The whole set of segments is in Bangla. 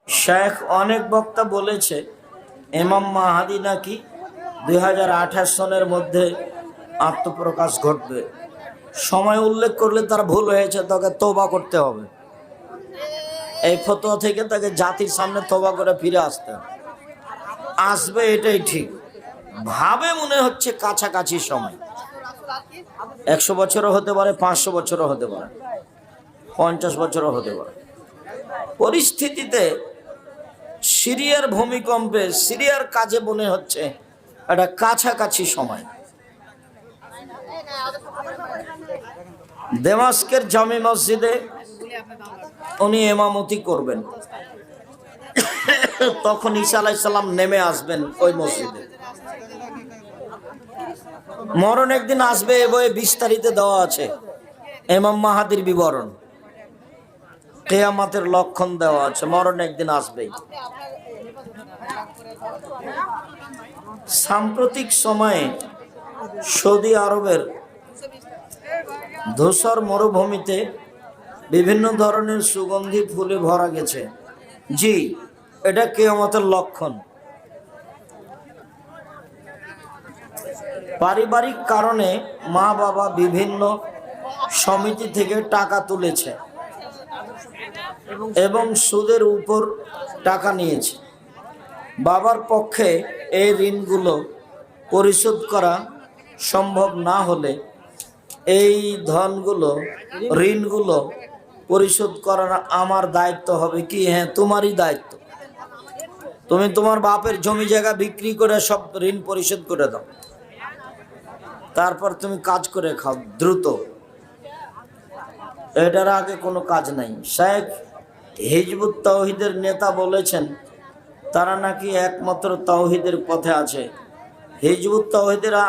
শেখ অনেক বক্তা বলেছে ইমাম মাহাদি নাকি 2028 সনের মধ্যে আত্মপ্রকাশ ঘটবে। সময় উল্লেখ করলে তার ভুল হয়েছে, তাকে তওবা করতে হবে। এই ফতোয়া থেকে তাকে জাতির সামনে তওবা করে ফিরে আসতে হবে। আসবে এটাই ঠিক, ভাবে মনে হচ্ছে কাছাকাছি সময়। 100 বছরও হতে পারে, 500 বছরও হতে পারে, 50 বছরও হতে পারে। পরিস্থিতিতে সিরিয়ার ভূমিকম্পে সিরিয়ার কাজে মনে হচ্ছে একটা কাছাকাছি সময়। দামেস্কের জামি মসজিদে উনি ইমামতি করবেন, তখন ঈসা আলাইহিস সালাম নেমে আসবেন ওই মসজিদে। মরণ একদিন আসবে, এ বইয়ে বিস্তারিত দেওয়া আছে ইমাম মাহাদির বিবরণ, কিয়ামতের লক্ষণ দেওয়া আছে, মরণ একদিন আসবেই। সাম্প্রতিক সময়ে সৌদি আরবের ধূসর মরুভূমিতে বিভিন্ন ধরনের সুগন্ধি ফুলে ভরা গেছে। জি, এটা কিয়ামতের লক্ষণ। পারিবারিক কারণে মা বাবা বিভিন্ন সমিতি থেকে টাকা তুলেছে এবং সুদের উপর টাকা নিয়েছে। বাবার পক্ষে এই ঋণগুলো পরিশোধ করা সম্ভব না হলে এই ধনগুলো, ঋণগুলো পরিশোধ করার আমার দায়িত্ব হবে কি? হ্যাঁ, তোমারই দায়িত্ব। তুমি তোমার বাপের জমি জায়গা বিক্রি করে সব ঋণ পরিশোধ করে দাও, তারপর তুমি কাজ করে খাও দ্রুত। এটার আগে কোনো কাজ নাই। শেখ হিজবুত তাওহীদের নেতা বলেছেন তারা নাকি একমাত্র তাওহীদের পথে আছে। হিজবুত তাওহীদেরা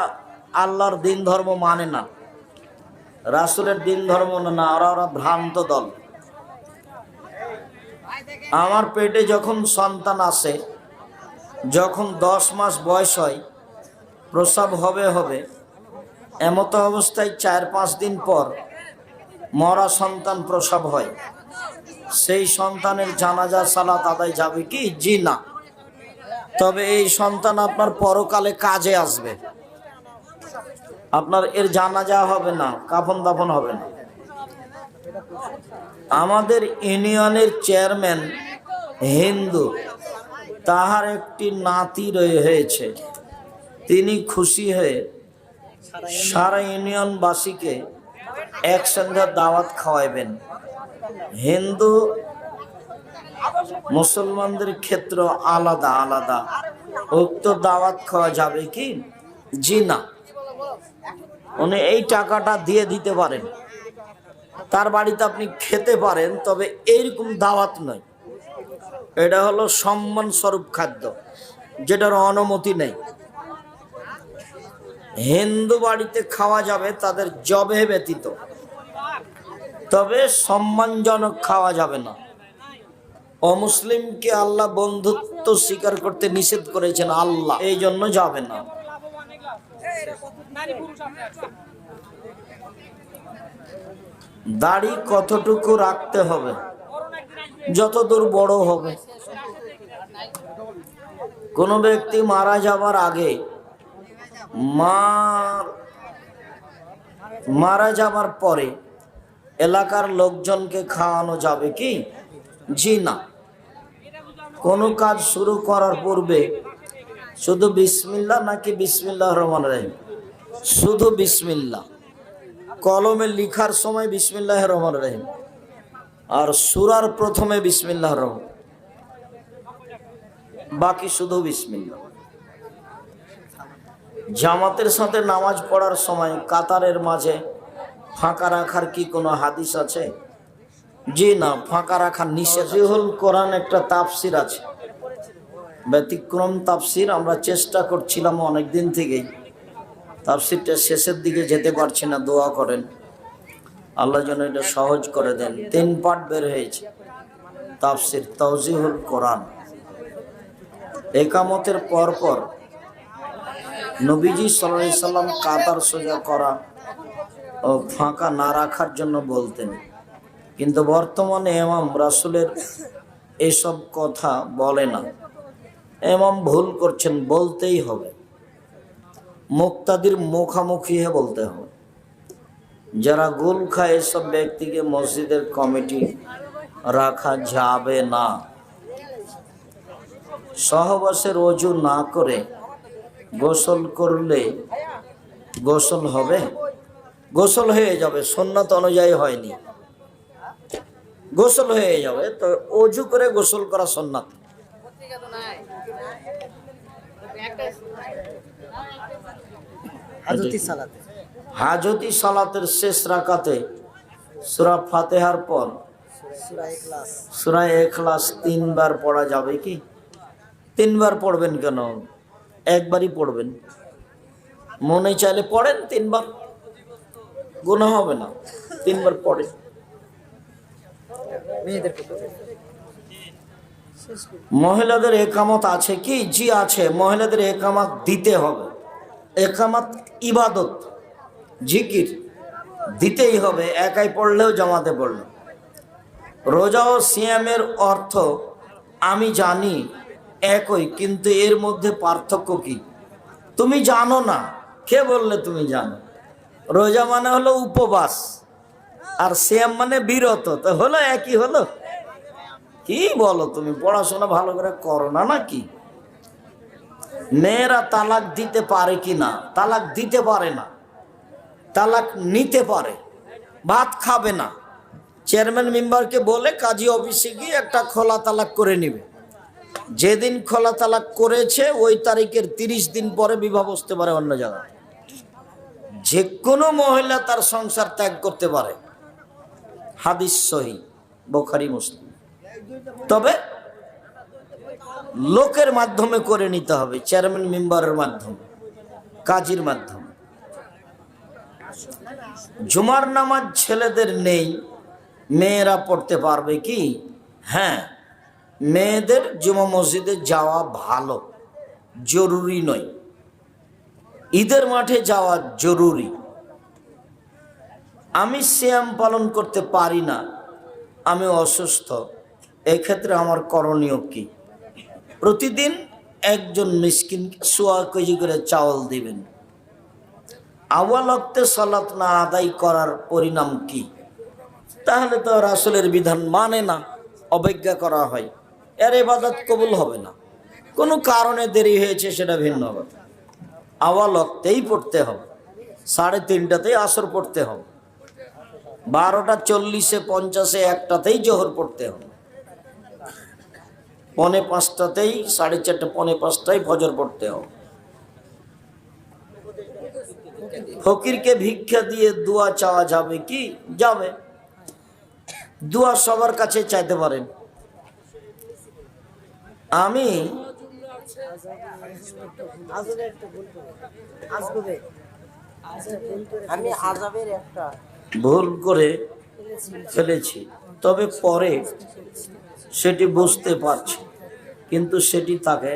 আল্লাহর দিন ধর্ম মানে না, রাসূলের দিন ধর্ম না, ওরা ভ্রান্ত দল। আমার পেটে যখন সন্তান আসে, যখন 10 মাস বয়স হয়, প্রসব হবে, এমত অবস্থায় 4-5 দিন পর মরা সন্তান প্রসব হয়। সেই সন্তানের জানাজা সালাত আদায় যাবে কি? জি না। তবে এই সন্তান আপনার পরকালে কাজে আসবে, আপনার এর জানাজা হবে না, কাফন দাফন হবে না। আমাদের ইউনিয়নের চেয়ারম্যান হিন্দু, তাহার একটি নাতি হয়েছে। তিনি খুশি হয়ে সারা ইউনিয়নবাসীকে একসঙ্গে দাওয়াত খাওয়াইবেন। হিন্দু মুসলমানদের ক্ষেত্র আলাদা আলাদা, উক্ত দাওয়াত খাওয়া যাবে কি? জি না। উনি এই টাকাটা দিয়ে দিতে পারেন, তার বাড়িতে আপনি খেতে পারেন, তবে এইরকম দাওয়াত নয়। এটা হলো সম্মান স্বরূপ খাদ্য, যেটার অনুমতি নেই। হিন্দু বাড়িতে খাওয়া যাবে তাদের জবে ব্যতীত, তবে সম্মানজনক খাওয়া যাবে না। অমুসলিমকে আল্লাহ বন্ধুত্ব স্বীকার করতে নিষেধ করেছেন আল্লাহ, এই জন্য যাবে না। দাড়ি কতটুকু রাখতে হবে? যতদূর বড় হবে। কোন ব্যক্তি মারা যাবার আগে, মারা যাবার পরে এলাকার লোকজনকে খাওয়ানো যাবে কি? জি না। কোনো কাজ শুরু করার পূর্বে শুধু বিসমিল্লাহ নাকি বিসমিল্লাহির রহমানির রহিম? শুধু বিসমিল্লাহ। কলমে লিখার সময় বিসমিল্লাহির রহমানির রহিম, আর সূরার প্রথমে বিসমিল্লাহির রহমান, বাকি শুধু বিসমিল্লাহ। জামাতের সাথে নামাজ পড়ার সময় কাতারের মাঝে ফাঁকা রাখার কি কোনো হাদিস আছে? জি না, ফাঁকা রাখার নিষেধ। সহিহুল কোরআন একটা তাফসির আছে, ব্যতিক্রম তাফসির। আমরা চেষ্টা করছিলাম অনেকদিন থেকেই, তাফসিরটা শেষের দিকে যেতে পারছি না। দোয়া করেন আল্লাহ যেন এটা সহজ করে দেন। 3 পার্ট বের হয়েছে তাফসির তাওজিহুল কোরআন। একামতের পর নবীজি সাল্লাল্লাহু আলাইহি সাল্লাম কাতার সোজা করা ও ফাঁকা না রাখার জন্য বলতেন, কিন্তু বর্তমানে ইমাম রাসূলের এসব কথা বলে না। এমাম ভুল করছেন, বলতেই হবে, মুক্তাদির মুখামুখি হয়ে বলতে হবে। যারা গোল খায় এসব ব্যক্তিকে মসজিদের কমিটি রাখা যাবে না। সহবাসের ওযু না করে গোসল করলে গোসল হবে? গোসল হয়ে যাবে, সুন্নাত অনুযায়ী হয়নি, গোসল হয়ে যাবে। তো ওযু করে গোসল করা সুন্নাত। হাজতি সালাতের শেষ রাকাতে সূরা ফাতিহার পর সূরা ইখলাস 3 বার পড়া যাবে কি? 3 বার পড়বেন কেন? একবারই পড়বেন, মনে চাইলে পড়েন 3 বার, গুনাহ হবে না। 3 বার পড়েন। মহিলাদের একামত আছে কি? জি আছে, মহিলাদের একামত দিতে হবে। একামত ইবাদত, জিকির দিতেই হবে, একাই পড়লেও জামাতে পড়লেও। রোজা ও সিয়ামের অর্থ আমি জানি একই, কিন্তু এর মধ্যে পার্থক্য কি? তুমি জানো না, কে বললে তুমি জানো? রোজা মানে হলো উপবাস, আর সিয়াম মানে বিরত, তো হলো একই হলো। কি বলো তুমি? পড়াশোনা ভালো করে করো না নাকি? মেয়েরা তালাক দিতে পারে কি না? তালাক দিতে পারে না, তালাক নিতে পারে। ভাত খাবে না, চেয়ারম্যান মেম্বারকে বলে কাজী অফিসে গিয়ে একটা খোলা তালাক করে নিবে। যেদিন খোলা তালাক করেছে ওই তারিখের 30 দিন পরে বিবাহ বসতে পারে অন্য জায়গায়। যে কোনো মহিলা তার সংসার ত্যাগ করতে পারে, হাদিস সহিহ, বুখারী মুসলিম। তবে লোকের মাধ্যমে করে নিতে হবে, চেয়ারম্যান মেম্বারের মাধ্যমে, কাজীর মাধ্যমে। জুমার নামাজ ছেলেদের নেই, মেয়েরা পড়তে পারবে কি? হ্যাঁ, মেয়েদের জুমা মসজিদে যাওয়া ভালো, জরুরি নয়। ঈদের মাঠে যাওয়া জরুরি। আমি সিয়াম পালন করতে পারি না, আমি অসুস্থ, এক্ষেত্রে আমার করণীয় কি? প্রতিদিন একজন মিসকিনকে 1.25 কেজি করে চাউল দিবেন। আউয়াল ওয়াক্তে সালাত না আদায় করার পরিণাম কি? তাহলে তো রাসূলের বিধান মানে না, অবজ্ঞা করা হয়, এর ইবাদত কবুল হবে না। কোনো কারণে দেরি হয়েছে সেটা ভিন্ন কথা। আউয়াল ওয়াক্তেই পড়তে হবে, 3:30টাতেই আসর পড়তে হবে, 12টা 40-এ 50-এ 1টাতেই জোহর পড়তে হবে, 4:45টাতেই 4:30 4:45টায় ফজর পড়তে হবে। ফকিরকে ভিক্ষা দিয়ে দোয়া চাওয়া যাবে কি? যাবে। দোয়া সবার কাছে চাইতে পারেন। আমি ভুল করে ফেলেছি, তবে পরে সেটি বুঝতে পারছি, কিন্তু সেটি তাকে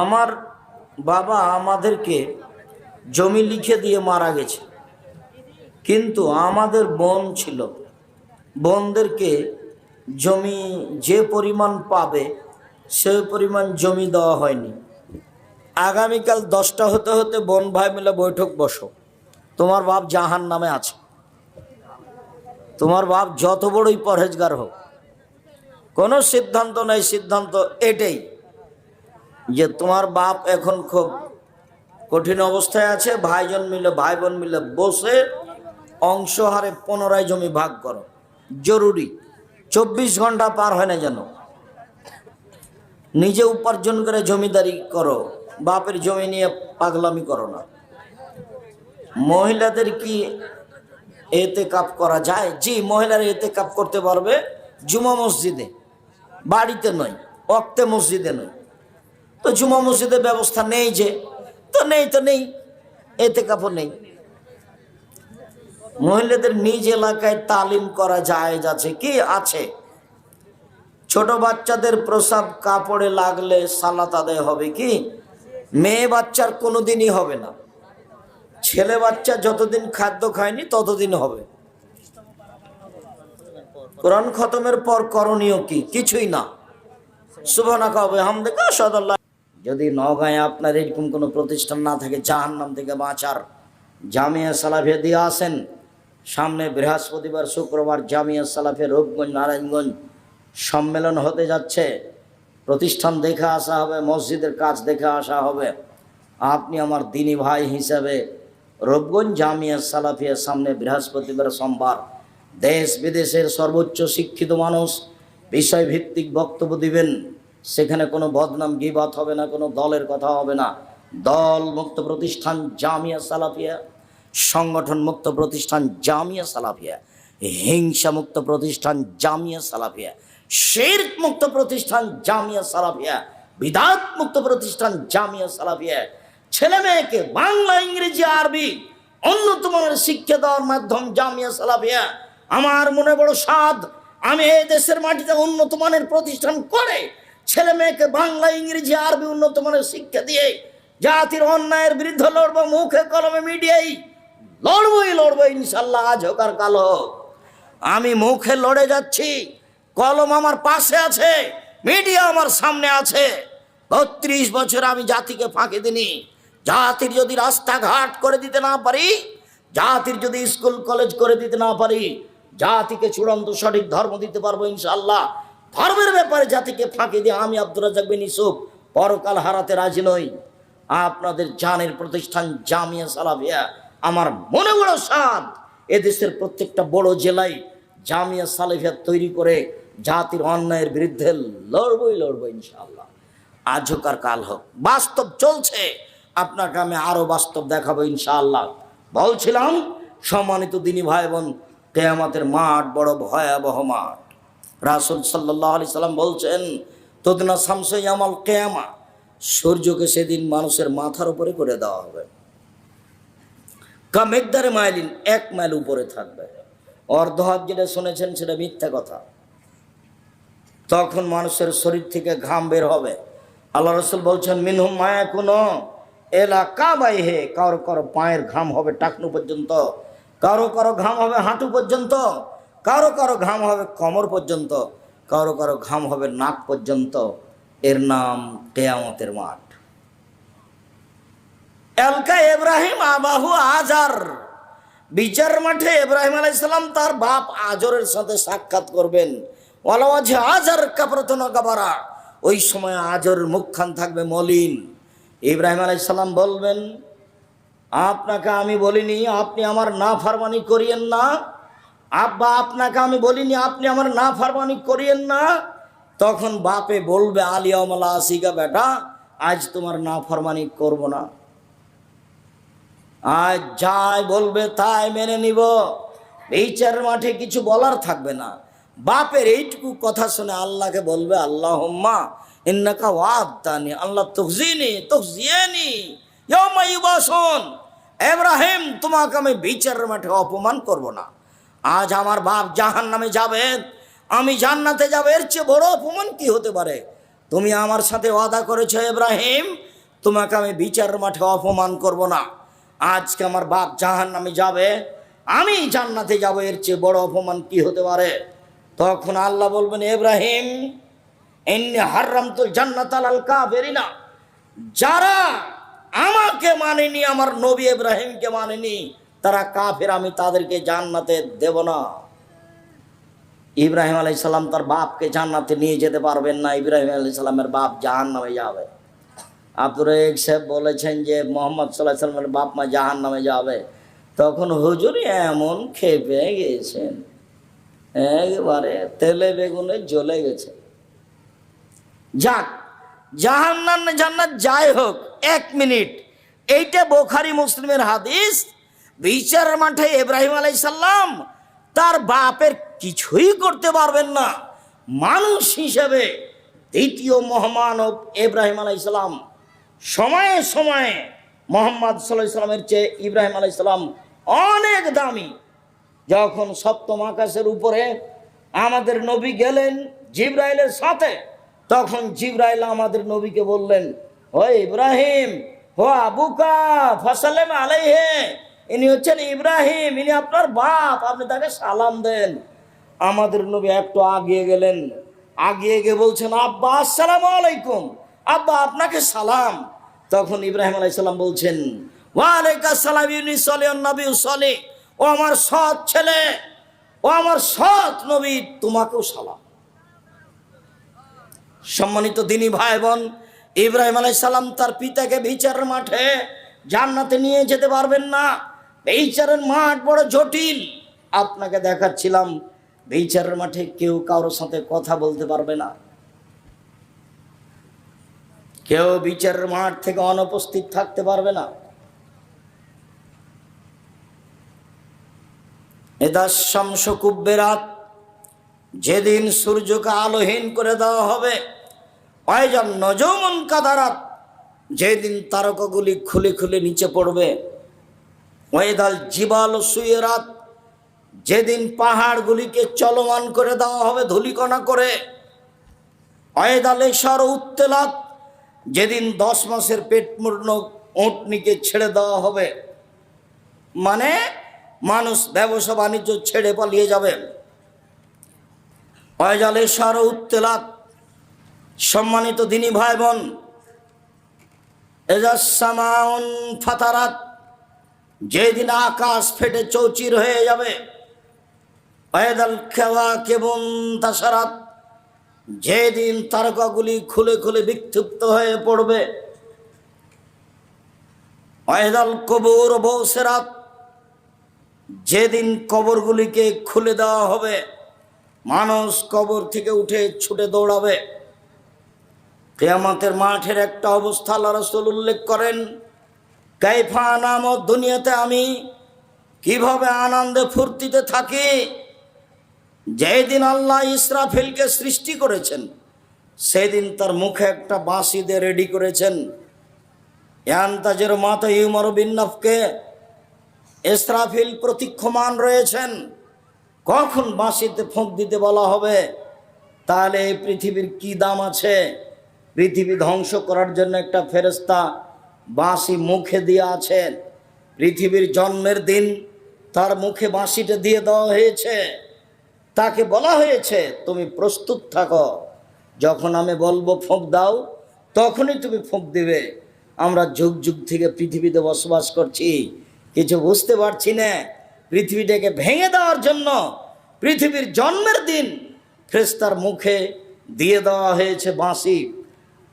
আমার বাবা আমাদেরকে জমি লিখে দিয়ে মারা গেছে, কিন্তু আমাদের বোন ছিল, বোনদেরকে জমি যে পরিমাণ পাবে সেই পরিমাণ জমি দেওয়া হয়নি। আগামীকাল 10টা হতে হতে বোন ভাই মিলে বৈঠক বসো, তোমার বাপ জাহান নামে আছে। তোমার বাপ যত বড়ই পরহেজগার হোক, কোনো সিদ্ধান্ত নাই, সিদ্ধান্ত এটাই যে তোমার বাপ এখন খুব কঠিন অবস্থায় আছে, ভাই বোন মিলে বসে অংশহারে পুনরায় জমি ভাগ করো। জরুরি, 24 ঘন্টা পার হয় না যেন। নিজে উপার্জন করে জমিদারি করো, বাপের জমি নিয়ে পাগলামি করো না। মহিলাদের কি এতেকাফ করা যায়? জি, মহিলারা এতেকাফ করতে পারবে, জুমা মসজিদে, বাড়িতে নয়, ওয়াক্তে মসজিদে নয়। তো জুমা মসজিদের ব্যবস্থা নেই, যে তো নেই, এতেকাফও নেই। মহিলাদের নিজ এলাকায় তালিম করা জায়েজ আছে কি? আছে। ছোট বাচ্চাদের প্রসাব কাপড়ে লাগলে সালাত আদায় হবে কি? মেয়ে বাচ্চার কোনোদিনই হবে না, ছেলে বাচ্চা যতদিন খাদ্য খায়নি ততদিন হবে। কোরআন খতমের পর করণীয় কি? কিছুই না। সুবহানাকা ওয়া বিহামদিকা আশহাদু আল্লা। যদি নওগাঁয় আপনার এরকম কোনো প্রতিষ্ঠান না থাকে জাহান্নাম থেকে বাঁচার, জামিয়া সালাফিয়া দিয়ে আসেন। সামনে বৃহস্পতিবার শুক্রবার জামিয়া সালাফিয়া রূপগঞ্জ নারায়ণগঞ্জ সম্মেলন হতে যাচ্ছে। প্রতিষ্ঠান দেখে আসা হবে, মসজিদের কাজ দেখে আসা হবে। আপনি আমার দিনী ভাই হিসাবে রূপগঞ্জ জামিয়া সালাফিয়ার সামনে বৃহস্পতিবার সোমবার দেশ বিদেশের সর্বোচ্চ শিক্ষিত মানুষ বিষয়ভিত্তিক বক্তব্য দিবেন। সেখানে কোনো বদনাম গীবত হবে না, কোনো দলের কথা হবে না। দল মুক্ত প্রতিষ্ঠান জামিয়া সালাফিয়া, সংগঠন মুক্ত প্রতিষ্ঠান জামিয়া সালাফিয়া, হিংসা মুক্ত প্রতিষ্ঠান জামিয়া সালাফিয়া, শিরক মুক্ত প্রতিষ্ঠান জামিয়া সালাফিয়া, বিদআত মুক্ত প্রতিষ্ঠান জামিয়া সালাফিয়া। ছেলে মেয়েকে বাংলা, ইংরেজি, আরবি উন্নত মানের শিক্ষা দেওয়ার মাধ্যম জামিয়া সালাফিয়া। আমার মনে বড় সাধ, আমি এই দেশের মাটিতে উন্নত মানের প্রতিষ্ঠান করে ছেলে মেয়েকে বাংলা, ইংরেজি, আরবি উন্নত মানের শিক্ষা দিয়ে জাতির অন্যায়ের বিরুদ্ধে লড়বো। মুখে কলমে মিডিয়াই লড়বো ইনশাল্লাহ, আজ হোক আর কাল হোক। আমি মুখে লড়ে যাচ্ছি, কলম আমার পাশে আছে, মিডিয়া আমার সামনে আছে। 32 বছর আমি জাতিকে ফাঁকি দিনি। জাতির যদি রাস্তাঘাট করে দিতে না পারি, জাতির যদি স্কুল কলেজ করে দিতে না পারি, জাতিকে চূড়ান্ত সঠিক ধর্ম দিতে পারবো ইনশাআল্লাহ। ধর্মের ব্যাপারে জাতিকে ফাঁকি দিয়ে আমি আব্দুর রাজ্জাক বিন ইউসুফ পরকাল হারাতে রাজি নই। আপনাদের জানের প্রতিষ্ঠান জামিয়া সালাফিয়া, আমার মনে বড় সাধ এদেশের প্রত্যেকটা বড় জেলায় জামিয়া সালাফিয়া তৈরি করে জাতির অন্যায়ের বিরুদ্ধে লড়বো ইনশাআল্লাহ, আজ হোক আর কাল হোক। বাস্তব চলছে, আপনাকে আমি আরো বাস্তব দেখাবো ইনশাআল্লাহ। বলছিলাম সম্মানিত দিনী ভাই বোন, কিয়ামতের মাঠ বড় ভয়াবহ মাঠ। রাসূল সাল্লাল্লাহু আলাইহি সাল্লাম বলছেন, তুদনা শামসু ইয়াউমাল কিয়ামা, সূর্যকে সেদিন মানুষের মাথার উপরে করে দেওয়া হবে। কামেকদারে মাইলিন, 1 মাইল উপরে থাকবে। অর্ধ হাত যেটা শুনেছেন সেটা মিথ্যা কথা। তখন মানুষের শরীর থেকে ঘাম বের হবে। আল্লাহ রাসূল বলছেন, মিনহুম মায়াকুনু এলা কাবাইহে, কারো কারো পায়ের ঘাম হবে টাকনু পর্যন্ত, কারো কারো ঘাম হবে হাঁটু পর্যন্ত, কারো কারো ঘাম হবে কোমর পর্যন্ত, কারো কারো ঘাম হবে নাক পর্যন্ত। এর নাম কিয়ামতের মাঠ। এলকা ইব্রাহিম আবাহু আজার, বিচার মাঠে ইব্রাহিম আলাইহিস সালাম তার বাপ আজরের সাথে সাক্ষাৎ করবেন। ওয়ালাওয়াজ আজার কাবরাতুন গাবারা, ওই সময় আজর মুখখান থাকবে মলিন। ইব্রাহিম আলাইহিস সালাম বলবেন, আপনাকে আমি বলিনি আপনি আমার নাফরমানি করিয়েন না। আব্বা, আপনাকে আমি বলিনি আপনি আমার নাফরমানি করিয়েন না। তখন বাপে বলবে, আলিয়াউমালা আসিকা, বেটা আজ তোমার নাফরমানি করব না, আজ যাই বলবে তাই মেনে নিব। বিচারের মাঠে কিছু বলার থাকবে না। বাপের এইটুকু কথা শুনে আল্লাহকে বলবে, আল্লাহুম্মা ইন্নাকা ওয়া'আদতানি আল্লাহ তুখজিয়ানি ইয়াওমা ইউবাসুন। ইব্রাহিম, তোমাকে আমি বিচারের মাঠে অপমান করব না। আজ আমার বাপ জাহান্নামে যাবে, আমি জান্নাতে যাব, এর চেয়ে বড় অপমান কি হতে পারে? তুমি আমার সাথে ওয়াদা করেছো ইব্রাহিম, তোমাকে আমি বিচারের মাঠে অপমান করব না। আজকে আমার বাপ জাহান্নামে যাবে, আমি জান্নাতে যাব, এর চেয়ে বড় অপমান কি হতে পারে? তখন আল্লাহ বলবেন, ইব্রাহিম ইন্নী হারামতুল জান্নাত আলাল কাফিরিনা, যারা আমাকে মানেনি, আমার নবী ইব্রাহিমকে মানেনি, তারা কাফের, আমি তাদেরকে জান্নাতে দেব না। ইব্রাহিম আলাইহিস সালাম তার বাপকে জান্নাতে নিয়ে যেতে পারবেন না। ইব্রাহিম আলাইহিস সালামের বাপ জাহান্নামে যাবে। আব্দুর রাজ্জাক সাহেব বলেছেন যে মুহাম্মদ সাল্লাল্লাহু আলাইহি সাল্লামের বাপ মা জাহান্নামে যাবে। তখন হুজুর এমন খেপে গিয়েছেন, একবারে তেলে বেগুনে জ্বলে গেছে। যাক, জাহান্নাম জান্নাত যাই হোক, 1 মিনিট, এইটা বুখারী মুসলিমের হাদিস। বিচারের মাঠে ইব্রাহিম আলাইহিস সালাম তার বাপের কিছুই করতে পারবেন না। মানুষ হিসেবে দ্বিতীয় মহামানব ইব্রাহিম আলাইহিস সালাম, সময়ে সময়ে মুহাম্মদ সাল্লাল্লাহু আলাইহি সাল্লামের চেয়ে ইব্রাহিম আলাইহিস সালাম অনেক দামি। যখন সপ্তম আকাশের উপরে আমাদের নবী গেলেন জিবরাইলের সাথে, তখন জিবরাইল আমাদের নবীকে বললেন, ও ইব্রাহিম, ও আবুকা ফাসাল্লাম আলাইহি, ইনি হচ্ছেন ইব্রাহিম, ইনি আপনার বাপ, আপনি তাকে সালাম দেন। আমাদের নবী একটু আগিয়ে গেলেন, আগিয়ে গিয়ে বলছেন, আব্বা আসসালামু আলাইকুম, আব্বা আপনাকে সালাম। তখন ইব্রাহিম আলাইহিস সালাম বলছেন, ওয়া আলাইকুম আসসালাম ইউনুস সালিহুন নবী সালি, ও আমার সৎ ছেলে, ও আমার সৎ নবী, তোমাকেও সালাম। সম্মানিত দিনী ভাই বোন, ইব্রাহিম আলাইহিস সালাম তার পিতাকে বিচারের মাঠে জান্নাতে নিয়ে যেতে পারবেন না। বিচারের মাঠ বড় জটিল। আপনাকে দেখাচ্ছিলাম, বিচারের মাঠে কেউ কারোর সাথে কথা বলতে পারবে না, কেউ বিচারের মাঠ থেকে অনুপস্থিত থাকতে পারবে না। ইদা শামসু কুব্বিরাত, যেদিন সূর্যকে আলোহীন করে দেওয়া হবে। ওয়াইজান নজুমুন কাদারাত, যেদিন তারকাগুলি খুলে খুলে নিচে পড়বে। ওয়াইদাল জিবাল সুইরাত, যেদিন পাহাড়গুলিকে চলমান করে দেওয়া হবে ধূলিকণা করে। ওয়াইদাল ইশার উত্তেলাত, যেদিন 10 মাসের পেট পূর্ণ উটনিকে ছেড়ে দেওয়া হবে, মানে মানুষ ব্যবসা বাণিজ্য ছেড়ে পালিয়ে যাবে। ওয়াইদাল ইশার উত্তেলাত। সম্মানিত দিনী ভাই বোন, ইজা সামাউন ফাতারাত, যেদিন আকাশ ফেটে চৌচির হয়ে যাবে। ওয়াইদাল কাওয়াকিবুন তাসারাত, যেদিন তারকাগুলি খুলে খুলে বিক্ষিপ্ত হয়ে পড়বে। ওয়াইদাল কুবুর বুসিরাত, যেদিন কবরগুলিকে খুলে দেওয়া হবে, মানুষ কবর থেকে উঠে ছুটে দৌড়াবে। কিয়ামতের মাঠের একটা অবস্থা আল্লাহ রাসূল উল্লেখ করেন, কাইফা আনামু, দুনিয়াতে আমি কিভাবে আনন্দে ফুর্তিতে থাকি। যেদিন আল্লাহ ইসরাফিলকে সৃষ্টি করেছেন, সেদিন তার মুখে একটা বাঁশি দিয়ে রেডি করেছেন। ইয়ান্তাজের মাতা ইউমার বিন নাফকে, ইসরাফিল প্রতীক্ষমান রয়েছেন, কখন বাঁশিতে ফুঁক দিতে বলা হবে। তাহলে এই পৃথিবীর কি দাম আছে? পৃথিবী ধ্বংস করার জন্য একটা ফেরেশতা বাঁশি মুখে দিয়ে আছেন। পৃথিবীর জন্মের দিন তার মুখে বাঁশিটা দিয়ে দেওয়া হয়েছে। তাকে বলা হয়েছে, তুমি প্রস্তুত থাকো, যখন আমি বলবো ফুঁক দাও, তখনই তুমি ফুঁক দিবে। আমরা যুগ যুগ থেকে পৃথিবীতে বসবাস করছি, কিছু বুঝতে পারছি না। পৃথিবীটাকে ভেঙে দেওয়ার জন্য পৃথিবীর জন্মের দিন ফেরেশতার মুখে দিয়ে দেওয়া হয়েছে বাঁশি।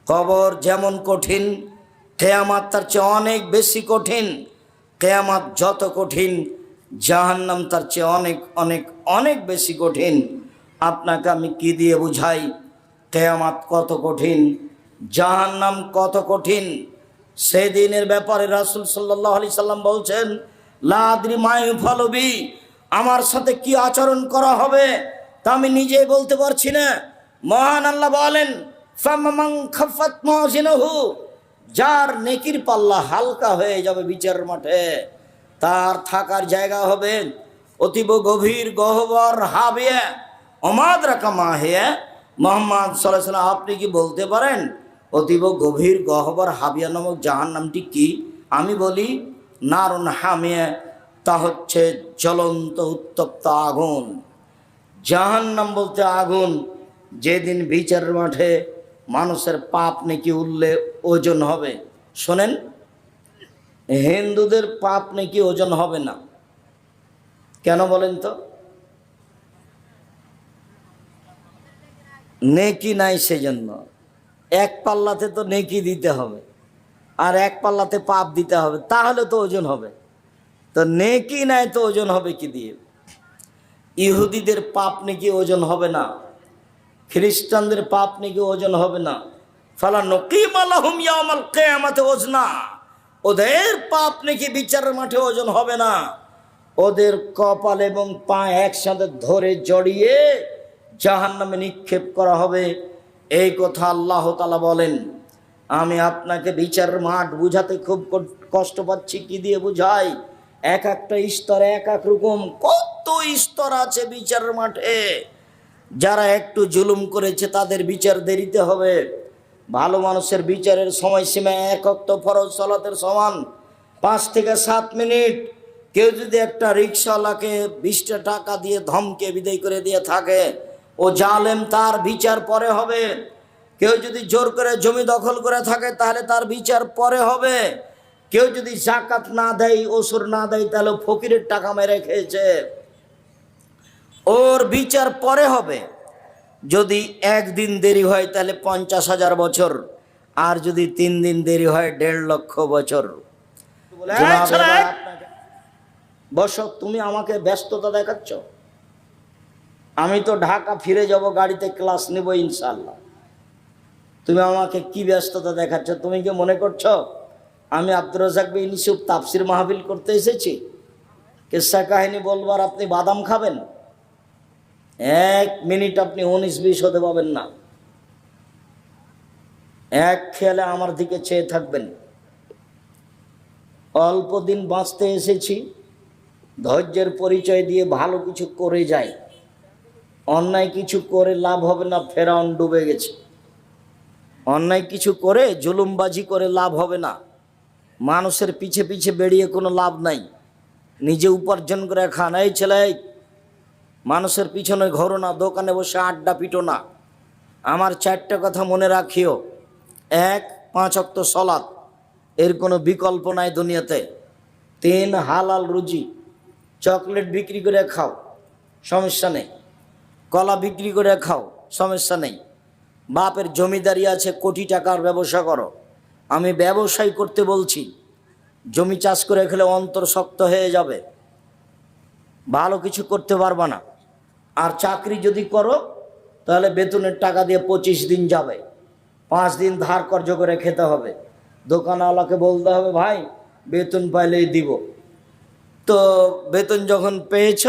কবর যেমন কঠিন, কিয়ামত তার চেয়ে অনেক বেশি কঠিন। কিয়ামত যত কঠিন, জাহান্নাম তার চেয়ে অনেক অনেক অনেক বেশি কঠিন। আপনাকে আমি কি দিয়ে বুঝাই কিয়ামত কত কঠিন, জাহান্নাম কত কঠিন। সেদিনের ব্যাপারে রাসূল সাল্লাল্লাহু আলাইহি সাল্লাম বলছেন, লা আদরি মা ইউফালু বি, আমার সাথে কি আচরণ করা হবে তা আমি নিজেই বলতে পারছি না। মহান আল্লাহ বলেন, ফামান খাফাত মাওয়াজিনুহু, যার নেকির পাল্লা হালকা হয়ে যাবে বিচারের মাঠে, তার থাকার জায়গা হবে অতীব গভীর গহ্বর হাবিয়া। ওমাদরাকা মা হিয়া, মুহাম্মদ সাল্লাল্লাহু আলাইহি ওয়াসাল্লাম আপনি কি বলতে পারেন অতীব গভীর গহ্বর হাবিয়া নামক জাহান্নামটি কি? আমি বলি, নারুন হামিয়া, তা হচ্ছে জ্বলন্ত উত্তপ্ত আগুন। জাহান্নাম বলতে আগুন। যেদিন বিচারের মাঠে মানুষের পাপ নাকি উঠলে ওজন হবে। শোনেন, হিন্দুদের পাপ নাকি ওজন হবে না। কেন বলেন তো? নেকি নাই, সেজন্য। এক পাল্লাতে তো নেকি দিতে হবে, আর এক পাল্লাতে পাপ দিতে হবে, তাহলে তো ওজন হবে। তো নেকি নাই তো ওজন হবে কি দিয়ে? ইহুদিদের পাপ নাকি ওজন হবে না, খ্রিস্টানদের পাপ নাকি ওজন হবে না। ফালা নকিম লাহুম ইয়াউমাল কিয়ামাতি ওজনা, ওদের পাপ নাকি বিচারের মাঠে ওজন হবে না। ওদের কপাল এবং পা একসাথে ধরে জড়িয়ে জাহান্নামে নিক্ষেপ করা হবে। এই কথা আল্লাহ তাআলা বলেন। আমি আপনাকে বিচারের মাঠ বুঝাতে খুব কষ্ট পাচ্ছি। কি দিয়ে বুঝাই? এক একটা স্তরে এক এক রকম, কত স্তর আছে বিচারের মাঠে। যারা একটু জুলুম করেছে তাদের বিচার দেরিতে হবে। ভালো মানুষের বিচারের সময়সীমা এক ওয়াক্ত ফরজ সালাতের সমান, 5 থেকে 7 মিনিট। কেউ যদি একটা রিক্সাওয়ালাকে 20টা টাকা দিয়ে ধমকে বিদায় করে দিয়ে থাকে, ও জালেম, তার বিচার পরে হবে। কেউ যদি জোর করে জমি দখল করে থাকে তাহলে তার বিচার পরে হবে। কেউ যদি জাকাত না দেয়, ওসুর না দেয়, তাহলে ফকিরের টাকা মেরে খেয়েছে, ওর বিচার পরে হবে। যদি 1 দিন দেরি হয় তাহলে 50,000 বছর, আর যদি 3 দিন দেরি হয় 1.5 লক্ষ বছর। বস, তুমি আমাকে ব্যস্ততা দেখাচ্ছ। আমি তো ঢাকা ফিরে যাব, গাড়িতে ক্লাস নেব ইনশাআল্লাহ। তুমি আমাকে কি ব্যস্ততা দেখাচ্ছ? তুমি কি মনে করছো আমি আব্দুর রাজ্জাক বিন ইউসুফ তাফসির মাহফিল করতে এসেছি? কিসসা কাহিনী বলবার আপনি বাদাম খাবেন? 1 মিনিট আপনি 19-20 হতে পাবেন না। এক খেয়ালে আমার দিকে চেয়ে থাকবেন। অল্প দিন বাঁচতে এসেছি, ধৈর্যের পরিচয় দিয়ে ভালো কিছু করে যাই। অন্যায় কিছু করে লাভ হবে না, ফেরাউন ডুবে গেছে। অন্যায় কিছু করে জুলুমবাজি করে লাভ হবে না, মানুষের পিছে পিছে বেরিয়ে কোনো লাভ নাই। নিজে উপার্জন করে খান। এই ছেলে, মানুষের পিছনে ঘোরো না, দোকানে বসে আড্ডা পিটো না। আমার 4টা কথা মনে রাখিও। 1, 5 ওয়াক্ত সালাত, এর কোনো বিকল্প নাই দুনিয়াতে। 3, হালাল রুজি। চকলেট বিক্রি করে খাও, সমস্যা নেই। কলা বিক্রি করে খাও, সমস্যা নেই। বাপের জমিদারি আছে, কোটি টাকার ব্যবসা করো। আমি ব্যবসায় করতে বলছি। জমি চাষ করে খেলে অন্তর শক্ত হয়ে যাবে, ভালো কিছু করতে পারবা না। আর চাকরি যদি করো তাহলে বেতনের টাকা দিয়ে 25 দিন যাবে, 5 দিন ধার কর্জ করে খেতে হবে। দোকানওয়ালাকে বলতে হবে, ভাই বেতন পাইলেই দিব। তো বেতন যখন পেয়েছ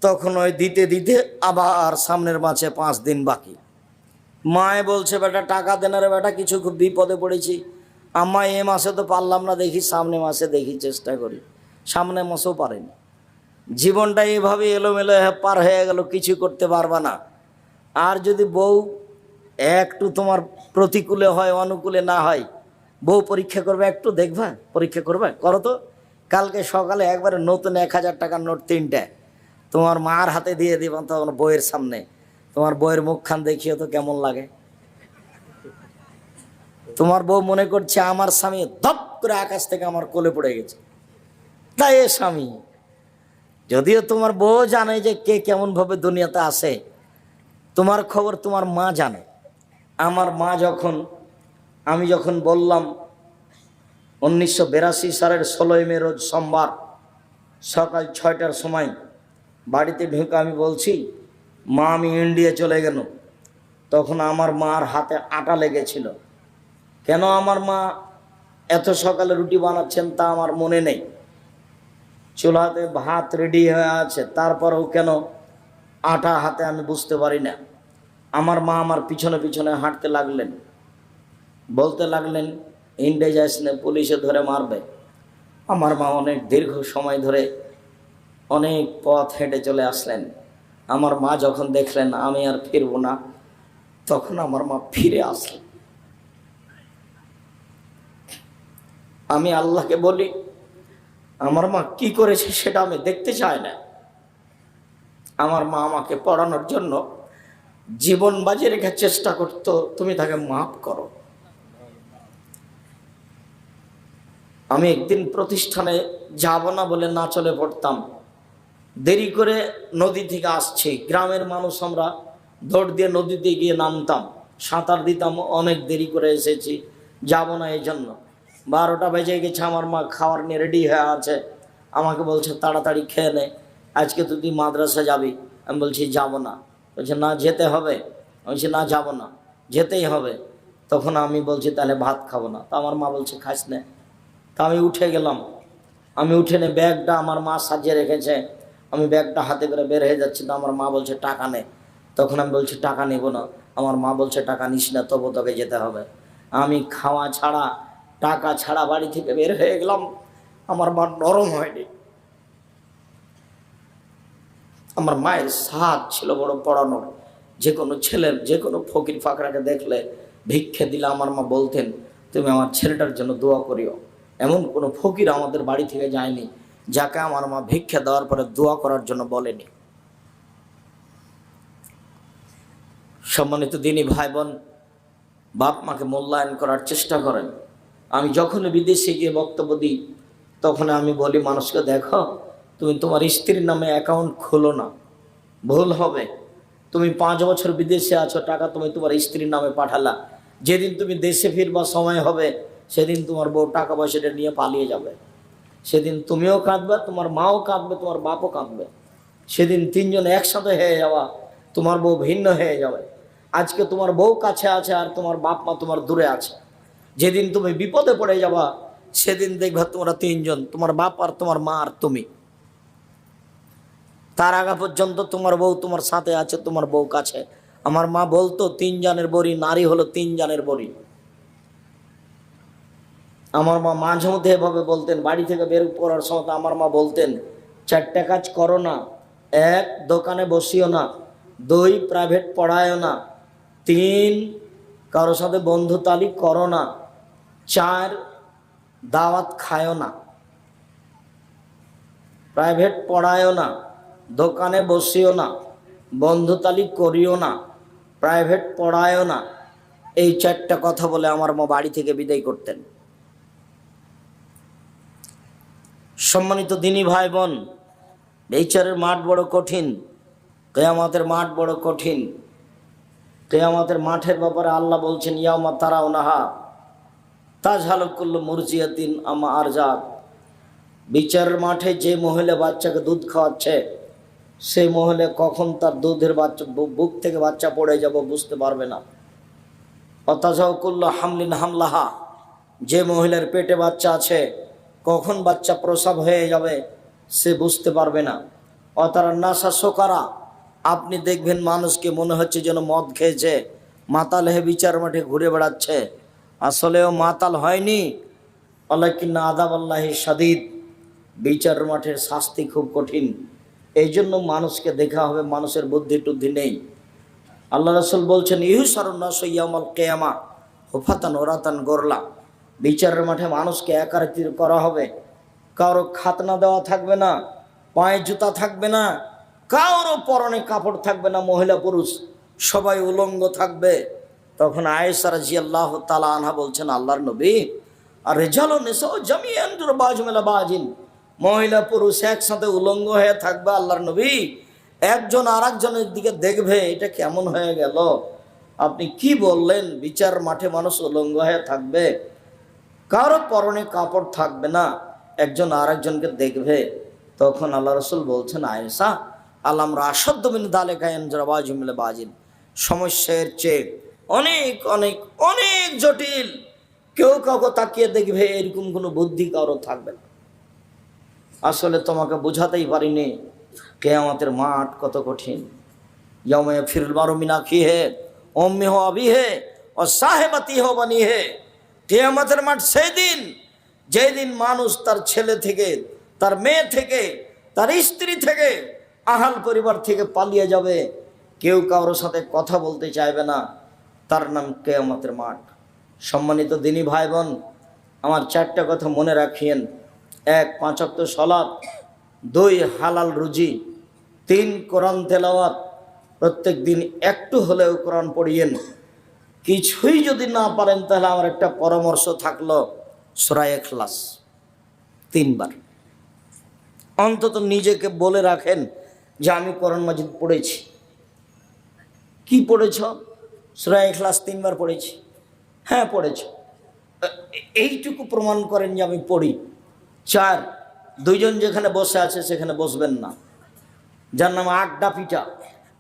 তখন ওই দিতে দিতে আবার সামনের মাসে 5 দিন বাকি। মায়ে বলছে, বেটা টাকা দেন রে বেটা, কিছু খুব বিপদে পড়েছি। আম্মা এ মাসে তো পারলাম না, দেখি সামনে মাসে দেখি, চেষ্টা করি। সামনে মাসেও পারেনি। জীবনটা এইভাবে এলোমেলো পার হয়ে গেল, কিছু করতে পারবা না। আর যদি বউ একটু তোমার প্রতিকূলে হয়, অনুকূলে না হয়, বউ পরীক্ষা করবে, একটু দেখবা, পরীক্ষা করবে, করো তো। কালকে সকালে একবারে নতুন 1000 টাকার নোট 3টে তোমার মার হাতে দিয়ে দিবা, তখন বইয়ের সামনে। তোমার বইয়ের মুখখান দেখিও তো কেমন লাগে। তোমার বউ মনে করছে আমার স্বামী ধপ করে আকাশ থেকে আমার কোলে পড়ে গেছে, তাই এ স্বামী। যদিও তোমার বউ জানে যে কে কেমন ভাবে দুনিয়াতে আসে, তোমার খবর তোমার মা জানে। আমার মা আমি যখন বললাম 1982 সালের 16 মে রোজ সোমবার সকাল 6টার সময় বাড়িতে ঢুকে আমি বলছি, মা আমি ইন্ডিয়া চলে গেল। তখন আমার মার হাতে আটা লেগেছিল। কেন আমার মা এত সকালে রুটি বানাচ্ছেন তা আমার মনে নেই। চুলাতে ভাত রেডি হয়ে আছে, তারপরেও কেন আটা হাতে আমি বুঝতে পারি না। আমার মা আমার পিছনে পিছনে হাঁটতে লাগলেন, বলতে লাগলেন, ইন্ডিয়া যাস না, পুলিশে ধরে মারবে। আমার মা অনেক দীর্ঘ সময় ধরে অনেক পথ হেঁটে চলে আসলেন। আমার মা যখন দেখলেন আমি আর ফিরবো না, তখন আমার মা ফিরে আসলেন। আমি আল্লাহকে বলি, আমার মা কি করেছে সেটা আমি দেখতে চাই না। আমার মা আমাকে পড়ানোর জন্য জীবন বাজি রেখে চেষ্টা করতো, তুমি তাকে মাফ করো। আমি একদিন প্রতিষ্ঠানে যাব না বলে না চলে পড়তাম। দেরি করে নদী থেকে আসছি, গ্রামের মানুষ আমরা দৌড় দিয়ে নদীতে গিয়ে নামতাম, সাঁতার দিতাম। অনেক দেরি করে এসেছি, যাব না এই জন্য। 12টা বেজে গেছে, আমার মা খাওয়ার নিয়ে রেডি হয়ে আছে। আমাকে বলছে তাড়াতাড়ি খেয়ে নে, আজকে তো তুই মাদ্রাসা যাবি। আমি বলছি যাব না। বলছে না যেতে হবে। আমি বলছি না যাব না, যেতেই হবে। তখন আমি বলছি তাহলে ভাত খাবো না। তা আমার মা বলছে খাস না। তা আমি উঠে গেলাম। আমি উঠে নে ব্যাগটা আমার মা সাজিয়ে রেখেছে, আমি ব্যাগটা হাতে করে বের হয়ে যাচ্ছি। তো আমার মা বলছে টাকা নে। তখন আমি বলছি টাকা নেব না। আমার মা বলছে টাকা নিস না, তবু তোকে যেতে হবে। আমি খাওয়া ছাড়া টাকা ছাড়া বাড়ি থেকে বের হয়ে গেলাম। আমার মা নরম হয়নি। আমার মায়ের সাধ ছিল বড় পড়ানোর। যে কোনো ছেলের, যে কোনো ফকির ফাকরাকে দেখলে ভিক্ষে দিলে আমার মা বলতেন, তুমি আমার ছেলেটার জন্য দোয়া করিও। এমন কোনো ফকির আমাদের বাড়ি থেকে যায়নি যাকে আমার মা ভিক্ষা দেওয়ার পরে দোয়া করার জন্য বলেনি। সম্মানিত দিনী ভাই বোন, বাপ মাকে মূল্যায়ন করার চেষ্টা করেন। আমি যখন বিদেশে গিয়ে বক্তব্য দিই তখন আমি বলি মানুষকে, দেখো তুমি তোমার স্ত্রীর নামে অ্যাকাউন্ট খোলো না, ভুল হবে। তুমি 5 বছর বিদেশে আছো, টাকা তুমি তোমার স্ত্রীর নামে পাঠালা, যেদিন তুমি দেশে ফিরবা সময় হবে সেদিন তোমার বউ টাকা পয়সাটা নিয়ে পালিয়ে যাবে। সেদিন তুমিও কাঁদবে, তোমার মাও কাঁদবে, তোমার বাপও কাঁদবে। সেদিন 3 জন একসাথে হয়ে যাওয়া, তোমার বউ ভিন্ন হয়ে যাবে। আজকে তোমার বউ কাছে আছে আর তোমার বাপ মা তোমার দূরে আছে। যেদিন তুমি বিপদে পড়ে যাবা সেদিন দেখবা তোমরা 3 জন, তোমার বাপ আর তোমার মা আর তুমি। তার আগে পর্যন্ত তোমার বউ তোমার সাথে আছে, তোমার বউ কাছে। আমার মা বলতো 3 জানের বড়ি, নারী হলো 3 জানের বড়ি। আমার মা মাঝে মধ্যে এভাবে বলতেন, বাড়ি থেকে বের করার সময় আমার মা বলতেন, 4টা কাজ করো না। 1, দোকানে বসিও না। 2, প্রাইভেট পড়ায়ও না। 3, কারোর সাথে বন্ধুতালি করো না। 4, দাওয়াত খায়ও না। প্রাইভেট পড়ায়ও না, দোকানে বসিও না, বন্ধুতালি করিও না, প্রাইভেট পড়ায়ও না। এই 4টা কথা বলে আমার মা বাড়ি থেকে বিদায় করতেন। সম্মানিত দিনী ভাই বোন, বিচারের মাঠ বড় কঠিন, কিয়ামতের মাঠ বড় কঠিন। কিয়ামতের মাঠের ব্যাপারে আল্লাহ বলছেন, ইয়াউমা তারাউনাহা তাজহালু কুল্লু মুরজিয়াতিন আম্মা আরজাত। বিচারের মাঠে যে মহিলা বাচ্চাকে দুধ খাওয়াচ্ছে, সেই মহিলা কখন তার দুধের বাচ্চা বুক থেকে বাচ্চা পড়ে যাবে বুঝতে পারবে না। অতাজাউ কুল্লু হামলিন হামলাহা, যে মহিলার পেটে বাচ্চা আছে কখন বাচ্চা প্রসব হয়ে যাবে সে বুঝতে পারবে না। অতারা নাসা সোকারা, আপনি দেখবেন মানুষকে মনে হচ্ছে যেন মদ খেয়েছে, মাতাল হয়ে বিচার মাঠে ঘুরে বেড়াচ্ছে। আসলেও মাতাল হয়নি। ওয়ালাকিন্না আযাবাল্লাহি শাদীদ, বিচার মাঠের শাস্তি খুব কঠিন। এই জন্য মানুষকে দেখা হবে মানুষের বুদ্ধি টুদ্ধি নেই। আল্লাহ রাসূল বলছেন, ইহশারুন নাসু ইয়াউমাল কিয়ামা হুফাতান ওরাতান গোরলা। বিচারের মাঠে মানুষকে একাকির করা হবে, কারো খাতনা দেওয়া থাকবে না, পায়ে জুতা থাকবে না, কারো পরনে কাপড় থাকবে না, মহিলা পুরুষ সবাই উলঙ্গ থাকবে। তখন আয়েশা রাদিয়াল্লাহু তাআলা আনহা বলছেন, আল্লাহর নবী, আর রিজালু নিসাউ জামিআন বাজুমিলা বাজিন, মহিলা পুরুষ একসাথে উলঙ্গ হয়ে থাকবে আল্লাহর নবী, একজন আর একজনের দিকে দেখবে, এটা কেমন হয়ে গেল? আপনি কি বললেন? বিচার মাঠে মানুষ উলঙ্গ হয়ে থাকবে, কারো পরনে কাপড় থাকবে না, একজন আর একজনকে দেখবে। তখন আল্লাহ রাসূল বলছেন, আয়েশা আলামরা আসাদ্দ মিন যালিকা ইয়ানজুরা বাজুমিলা বাজিন, সমস্যার চেয়ে অনেক অনেক অনেক জটিল। কেউ কাউকে তাকিয়ে দেখবে এরকম কোনো বুদ্ধি কারো থাকবে না। আসলে তোমাকে বোঝাতেই পারিনি কিয়ামতের মাঠ কত কঠিন। ইয়াউমা ইয়াফিরুল মারউ মিন আখিহি উম্মিহি ওয়া আবিহি ওয়া সাহিবাতিহি ওয়া বানিহি। কিয়ামতের মাঠ সেই দিন যেই দিন মানুষ তার ছেলে থেকে, তার মেয়ে থেকে, তার স্ত্রী থেকে, আহাল পরিবার থেকে পালিয়ে যাবে। কেউ কারোর সাথে কথা বলতে চাইবে না। তার নাম কিয়ামতের মাঠ। সম্মানিত দিনী ভাই বোন, আমার 4টা কথা মনে রাখিয়েন। 1, 5 ওয়াক্ত সালাত, 2, হালাল রুজি, 3, কোরআন তেলাওয়াত, প্রত্যেক দিন একটু হলেও কোরআন পড়িয়েন। কিছুই যদি না পারেন তাহলে আমার একটা পরামর্শ থাকলো, সূরা ইখলাস 3 বার অন্তত নিজেকে বলে রাখেন যে আমি কোরআন মাজিদ পড়েছি। কি পড়েছ? সূরা ইখলাস 3 বার পড়েছি। হ্যাঁ পড়েছ, এইটুকু প্রমাণ করেন যে আমি পড়ি। 4, 2 জন যেখানে বসে আছে সেখানে বসবেন না। যার নাম আড্ডা পিটা,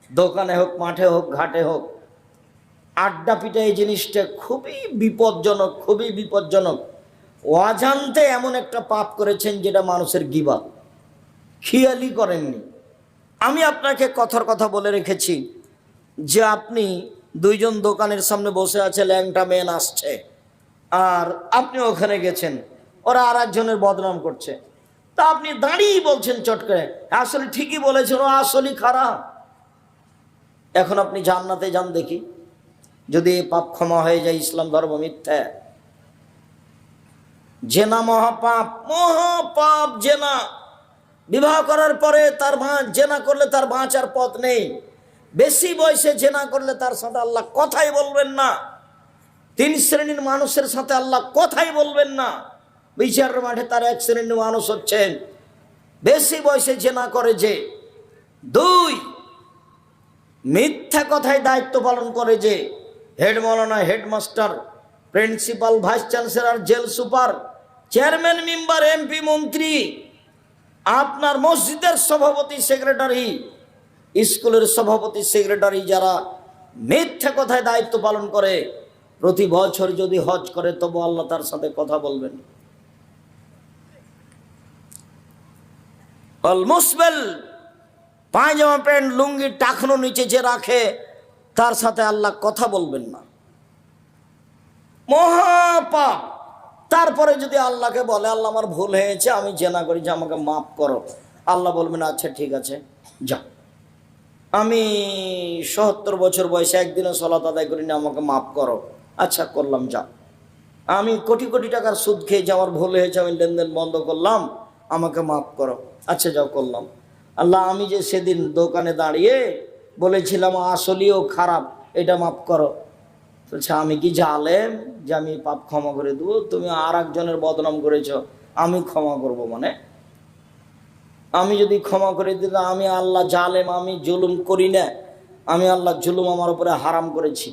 দোকানে হোক, মাঠে হোক, ঘাটে হোক, আড্ডা পিটা এই জিনিসটা খুবই বিপজ্জনক, খুবই বিপজ্জনক। অজান্তে এমন একটা পাপ করেছেন যেটা মানুষের গীবত, খেয়ালই করেননি। আমি আপনাকে কথার কথা বলে রেখেছি যে আপনি 2 জন দোকানের সামনে বসে আছে, ল্যাংটা মেন আসছে, আর আপনি ওখানে গেছেন, ওরা আর একজনের বদনাম করছে, তা আপনি দাঁড়িয়ে বলছেন চট করে, আসলে ঠিকই বলেছেন, ও আসলেই খারাপ। এখন আপনি জান্নাতে যান দেখি, যদি পাপ ক্ষমা হয়ে যায়। ইসলাম ধর্ম মিথ্যা। জেনা মহাপাপ, মহাপাপ জেনা। বিবাহ করার পরে তার জেনা করলে তার বাঁচার পথ নেই। বেশি বয়সে জেনা করলে তার সাথে আল্লাহ কথাই বলবেন না। 3 শ্রেণীর মানুষের সাথে আল্লাহ কথাই বলবেন না। বিচারের মাঠে তার 1 শ্রেণীর মানুষ হচ্ছেন বেশি বয়সে জেনা করে যে। 2, মিথ্যা কথায় দায়িত্ব পালন করে যে। হেড মাওলানা, headmaster, principal, vice chancellor, jail super, chairman, member, MP, মন্ত্রী, আপনার মসজিদের সভাপতি, সেক্রেটারি, স্কুলের সভাপতি, সেক্রেটারি, যারা মিথ্যা কথায় দায়িত্ব পালন করে, প্রতি বছর যদি হজ করে তবু আল্লাহ তার সাথে কথা বলবেন। অল মুসবেল, পায়জামা প্যান্ট লুঙ্গি টাকনো নিচে যে রাখে তার সাথে আল্লাহ কথা বলবেন না, মহাপাপ। তারপরে যদি আল্লাহকে বলে আল্লাহ আমার ভুল হয়েছে, আমি জেনা করেছি, আমাকে মাফ করো, আল্লাহ বলবেন আচ্ছা ঠিক আছে যা। আমি ৭০ বছর বয়সে একদিনও সালাত আদায় করিনি, আমাকে মাফ করো, আচ্ছা করলাম যা। আমি কোটি কোটি টাকার সুদ খেয়েছি, আমার ভুল হয়েছে, আমি লেনদেন বন্ধ করলাম, আমাকে মাফ করো, আচ্ছা যাও করলাম। আল্লাহ আমি যে সেদিন দোকানে দাঁড়িয়ে বলেছিলাম আসলেও খারাপ, এটা মাফ করো। বলছে আমি কি জালেম যে আমি পাপ ক্ষমা করে দেবো? তুমি আর একজনের বদনাম করেছ, আমি ক্ষমা করব? মানে আমি যদি ক্ষমা করে দিতাম, আমি আল্লাহ জালেম, আমি জুলুম করি না, আমি আল্লাহ জুলুম আমার উপরে হারাম করেছি।